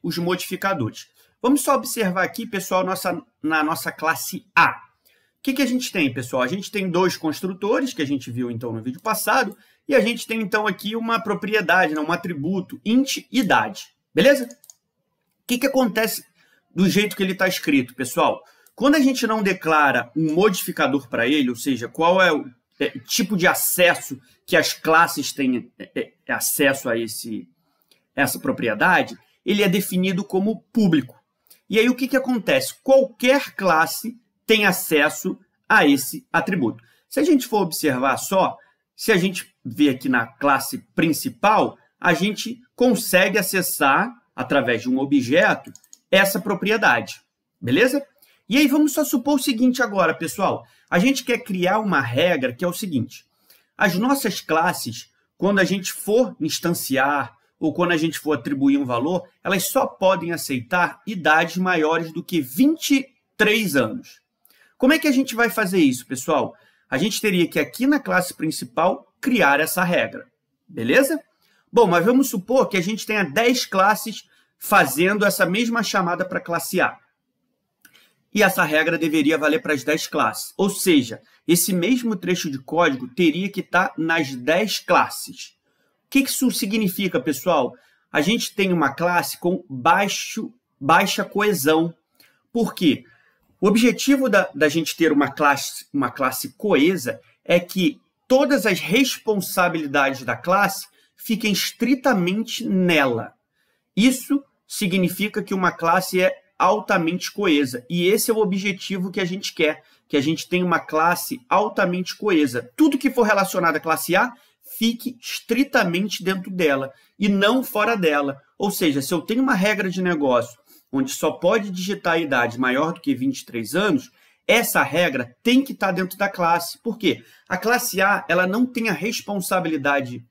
os modificadores. Vamos só observar aqui, pessoal, na nossa classe A. O que a gente tem, pessoal? A gente tem dois construtores, que a gente viu, então, no vídeo passado, e a gente tem, então, aqui uma propriedade, um atributo, int idade. Beleza? O que acontece do jeito que ele está escrito, pessoal? Quando a gente não declara um modificador para ele, ou seja, qual é o tipo de acesso que as classes têm acesso a essa propriedade, ele é definido como público. E aí o que acontece? Qualquer classe tem acesso a esse atributo. Se a gente for observar só, se a gente ver aqui na classe principal, a gente consegue acessar, através de um objeto, essa propriedade. Beleza? E aí vamos só supor o seguinte agora, pessoal. A gente quer criar uma regra que é o seguinte. As nossas classes, quando a gente for instanciar ou quando a gente for atribuir um valor, elas só podem aceitar idades maiores do que 23 anos. Como é que a gente vai fazer isso, pessoal? A gente teria que, aqui na classe principal, criar essa regra. Beleza? Bom, mas vamos supor que a gente tenha 10 classes fazendo essa mesma chamada para a classe A. E essa regra deveria valer para as 10 classes. Ou seja, esse mesmo trecho de código teria que estar nas 10 classes. O que isso significa, pessoal? A gente tem uma classe com baixa coesão. Por quê? O objetivo da gente ter uma classe coesa é que todas as responsabilidades da classe fiquem estritamente nela. Isso significa que uma classe é altamente coesa. E esse é o objetivo que a gente quer, que a gente tenha uma classe altamente coesa. Tudo que for relacionado à classe A, fique estritamente dentro dela e não fora dela. Ou seja, se eu tenho uma regra de negócio onde só pode digitar a idade maior do que 23 anos, essa regra tem que estar dentro da classe. Por quê? A classe A, ela não tem a responsabilidade,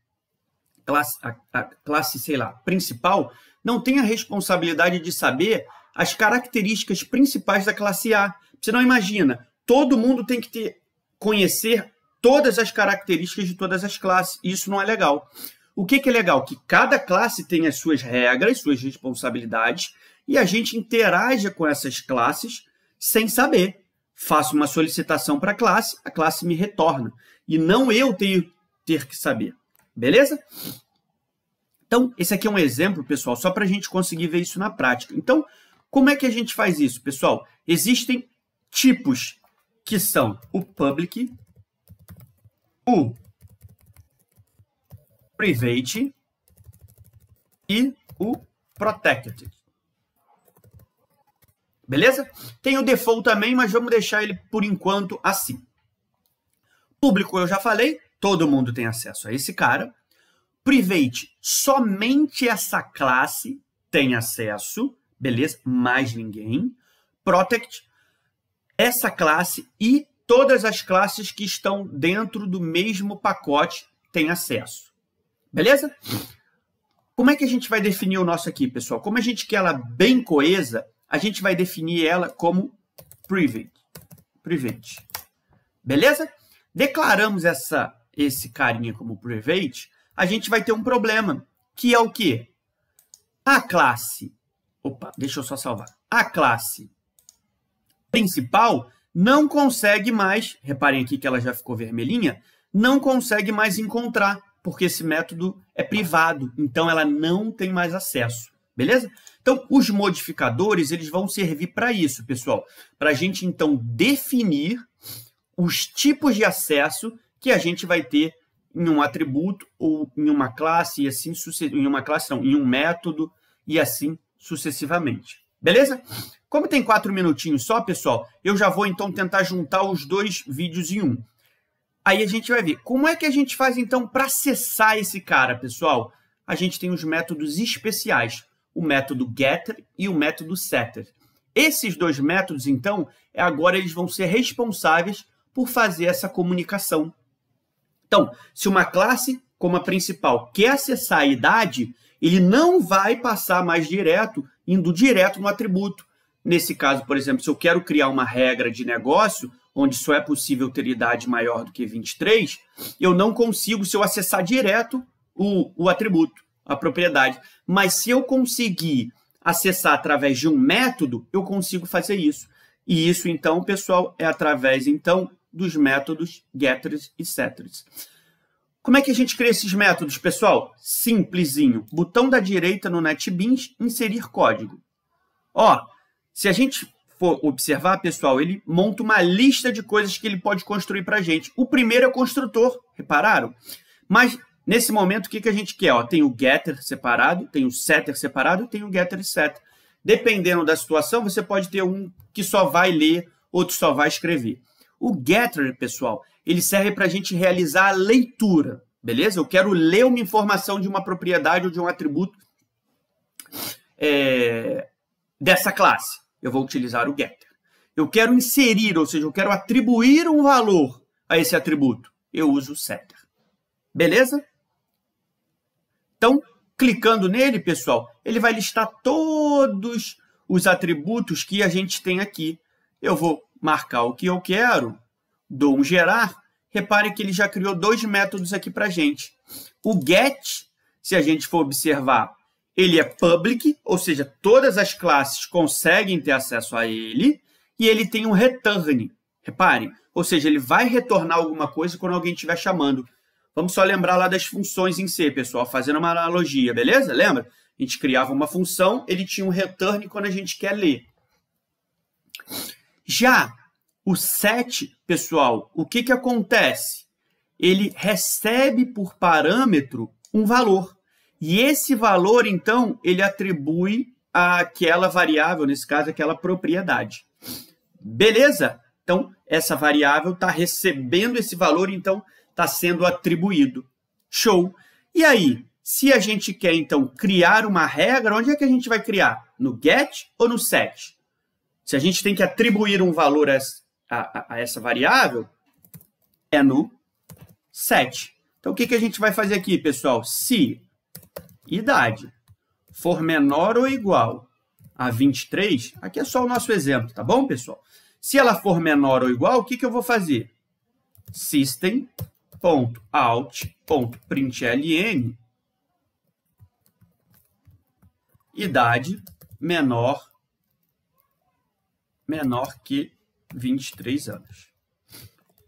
a classe, sei lá, principal, não tem a responsabilidade de saber as características principais da classe A. Você não imagina, todo mundo tem que conhecer todas as características de todas as classes. Isso não é legal. O que é legal? Que cada classe tem as suas regras, suas responsabilidades, e a gente interaja com essas classes sem saber. Faço uma solicitação para a classe me retorna. E não eu ter que saber. Beleza? Então, esse aqui é um exemplo, pessoal, só para a gente conseguir ver isso na prática. Então, como é que a gente faz isso, pessoal? Existem tipos que são o public, o private e o protected. Beleza? Tem o default também, mas vamos deixar ele por enquanto assim. Público eu já falei, todo mundo tem acesso a esse cara. Private, somente essa classe tem acesso, beleza? Mais ninguém. Protect, essa classe e todas as classes que estão dentro do mesmo pacote têm acesso. Beleza? Como é que a gente vai definir o nosso aqui, pessoal? Como a gente quer ela bem coesa, a gente vai definir ela como private. Beleza? Declaramos esse carinha como private, a gente vai ter um problema, que é o quê? A classe... Opa, deixa eu só salvar. A classe principal não consegue mais, reparem aqui que ela já ficou vermelhinha, não consegue mais encontrar, porque esse método é privado, então ela não tem mais acesso. Beleza? Então, os modificadores, eles vão servir para isso, pessoal. Para a gente, então, definir os tipos de acesso que a gente vai ter em um atributo ou em uma classe, e assim em uma classe não, em um método e assim sucessivamente. Beleza? Como tem 4 minutinhos só, pessoal, eu já vou, então, tentar juntar os dois vídeos em um. Aí a gente vai ver. Como é que a gente faz, então, para acessar esse cara, pessoal? A gente tem os métodos especiais. O método getter e o método setter. Esses dois métodos, então, agora eles vão ser responsáveis por fazer essa comunicação. Então, se uma classe, como a principal, quer acessar a idade, ele não vai passar mais indo direto no atributo. Nesse caso, por exemplo, se eu quero criar uma regra de negócio, onde só é possível ter idade maior do que 23, eu não consigo, se eu acessar direto o atributo, a propriedade. Mas se eu conseguir acessar através de um método, eu consigo fazer isso. E isso, então, pessoal, é através, então, dos métodos getters e setters. Como é que a gente cria esses métodos, pessoal? Simplesinho. Botão da direita no NetBeans, inserir código. Ó, se a gente for observar, pessoal, ele monta uma lista de coisas que ele pode construir para a gente. O primeiro é o construtor, repararam? Mas, nesse momento, o que a gente quer? Ó, tem o getter separado, tem o setter separado, tem o getter e setter. Dependendo da situação, você pode ter um que só vai ler, outro só vai escrever. O getter, pessoal, ele serve para a gente realizar a leitura, beleza? Eu quero ler uma informação de uma propriedade ou de um atributo dessa classe. Eu vou utilizar o getter. Eu quero inserir, ou seja, eu quero atribuir um valor a esse atributo. Eu uso o setter. Beleza? Então, clicando nele, pessoal, ele vai listar todos os atributos que a gente tem aqui. Eu vou marcar o que eu quero, dou um gerar. Repare que ele já criou 2 métodos aqui para a gente. O get, se a gente for observar, ele é public, ou seja, todas as classes conseguem ter acesso a ele, e ele tem um return, reparem, ou seja, ele vai retornar alguma coisa quando alguém estiver chamando. Vamos só lembrar lá das funções em C, pessoal, fazendo uma analogia, beleza? Lembra? A gente criava uma função, ele tinha um return quando a gente quer ler. Já o set, pessoal, o que acontece? Ele recebe por parâmetro um valor. E esse valor, então, ele atribui àquela variável, nesse caso, aquela propriedade. Beleza? Então, essa variável está recebendo esse valor, então, está sendo atribuído. Show! E aí, se a gente quer, então, criar uma regra, onde é que a gente vai criar? No get ou no set? Se a gente tem que atribuir um valor a essa variável, é no set. Então, o que a gente vai fazer aqui, pessoal? Se idade for menor ou igual a 23, aqui é só o nosso exemplo, tá bom, pessoal? Se ela for menor ou igual, o que eu vou fazer? System.out.println idade menor que 23 anos.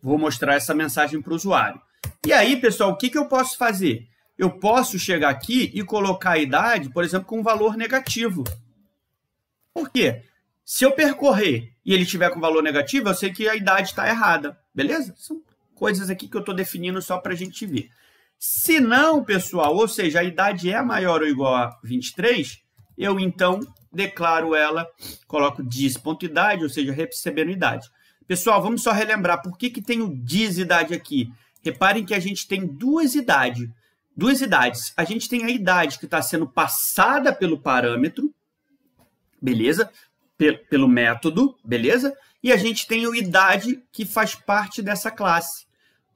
Vou mostrar essa mensagem para o usuário. E aí, pessoal, o que eu posso fazer? Eu posso chegar aqui e colocar a idade, por exemplo, com um valor negativo. Por quê? Se eu percorrer e ele tiver com valor negativo, eu sei que a idade está errada. Beleza? São coisas aqui que eu estou definindo só para a gente ver. Se não, pessoal, ou seja, a idade é maior ou igual a 23, eu, então, declaro ela, coloco diz.idade, ou seja, recebendo idade. Pessoal, vamos só relembrar por que tem o diz.idade aqui. Reparem que a gente tem duas idades. A gente tem a idade que está sendo passada pelo parâmetro, beleza? Pelo método, beleza? E a gente tem a idade que faz parte dessa classe.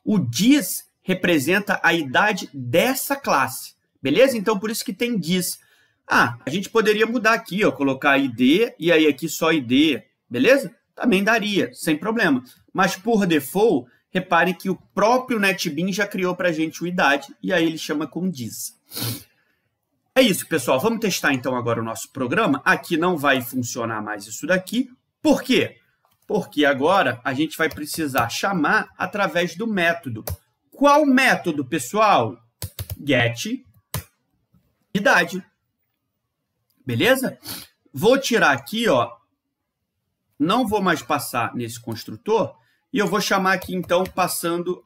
O diz representa a idade dessa classe, beleza? Então, por isso que tem diz. A gente poderia mudar aqui, ó, colocar ID e aí aqui só ID, beleza? Também daria, sem problema. Mas, por default, reparem que o próprio NetBeans já criou para a gente o idade e aí ele chama com diz. É isso, pessoal. Vamos testar, então, agora o nosso programa. Aqui não vai funcionar mais isso daqui. Por quê? Porque agora a gente vai precisar chamar através do método. Qual método, pessoal? Get idade. Beleza? Vou tirar aqui, ó. Não vou mais passar nesse construtor. E eu vou chamar aqui, então,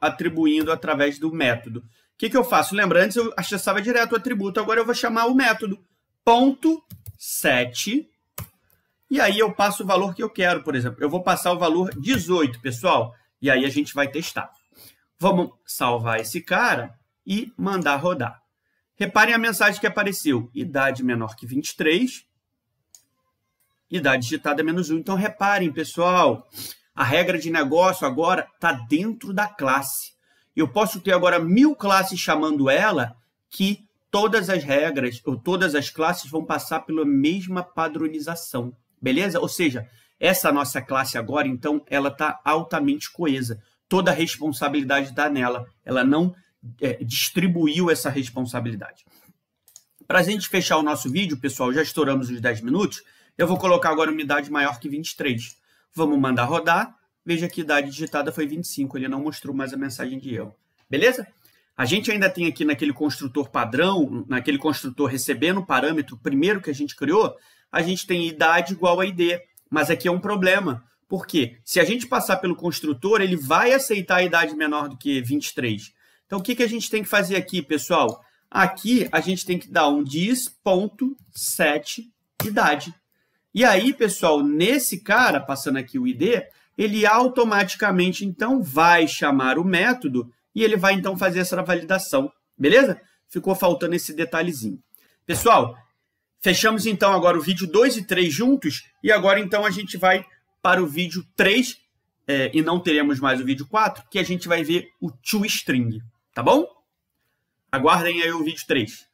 atribuindo através do método. O que eu faço? Lembra, antes eu acessava direto o atributo, agora eu vou chamar o método. .set. E aí eu passo o valor que eu quero, por exemplo. Eu vou passar o valor 18, pessoal. E aí a gente vai testar. Vamos salvar esse cara e mandar rodar. Reparem a mensagem que apareceu. Idade menor que 23. Idade digitada é -1. Então, reparem, pessoal. A regra de negócio agora está dentro da classe. Eu posso ter agora 1000 classes chamando ela, que todas as regras ou todas as classes vão passar pela mesma padronização. Beleza? Ou seja, essa nossa classe agora, então, ela está altamente coesa. Toda a responsabilidade está nela. Ela não distribuiu essa responsabilidade. Para a gente fechar o nosso vídeo, pessoal, já estouramos os 10 minutos, eu vou colocar agora uma idade maior que 23. Vamos mandar rodar. Veja que a idade digitada foi 25, ele não mostrou mais a mensagem de erro. Beleza? A gente ainda tem aqui naquele construtor padrão, naquele construtor recebendo o parâmetro primeiro que a gente criou, a gente tem idade igual a ID. Mas aqui é um problema. Por quê? Se a gente passar pelo construtor, ele vai aceitar a idade menor do que 23. Então, o que a gente tem que fazer aqui, pessoal? Aqui, a gente tem que dar um dis.set idade. E aí, pessoal, nesse cara, passando aqui o ID, ele automaticamente, então, vai chamar o método e ele vai, então, fazer essa validação. Beleza? Ficou faltando esse detalhezinho. Pessoal, fechamos, então, agora o vídeo 2 e 3 juntos. E agora, então, a gente vai para o vídeo 3, e não teremos mais o vídeo 4, que a gente vai ver o toString. Tá bom? Aguardem aí o vídeo 3.